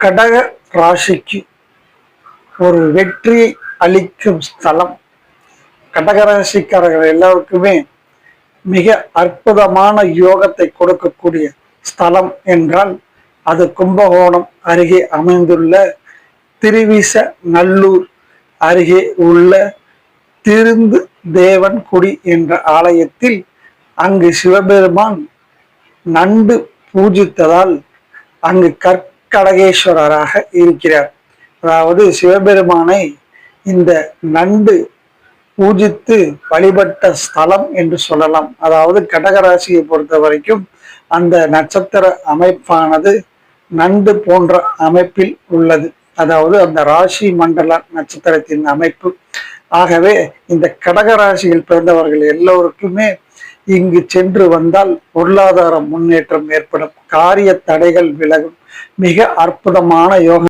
கடக ராசிக்கு ஒரு வெற்றி அளிக்கும் ஸ்தலம். கடகராசிக்காரர்கள் எல்லாருக்குமே மிக அற்புதமான யோகத்தை கொடுக்கக்கூடிய ஸ்தலம் என்றால் அது கும்பகோணம் அருகே அமைந்துள்ள திருவிச நல்லூர் அருகே உள்ள திருந்து தேவன்குடி என்ற ஆலயத்தில் அங்கு சிவபெருமான் நண்டு பூஜித்ததால் அங்கு கற்கடகேஸ்வரராக இருக்கிறார். அதாவது சிவபெருமானை இந்த நண்டு பூஜித்து வழிபட்ட ஸ்தலம் என்று சொல்லலாம். அதாவது கடகராசியை பொறுத்த வரைக்கும் அந்த நட்சத்திர அமைப்பானது நண்டு போன்ற அமைப்பில் உள்ளது. அதாவது அந்த ராசி மண்டல நட்சத்திரத்தின் அமைப்பு. ஆகவே இந்த கடகராசியில் பிறந்தவர்கள் எல்லோருக்குமே இங்கு சென்று வந்தால் பொருளாதார முன்னேற்றம் ஏற்படும், காரிய தடைகள் விலகும், மிக அற்புதமான யோகம்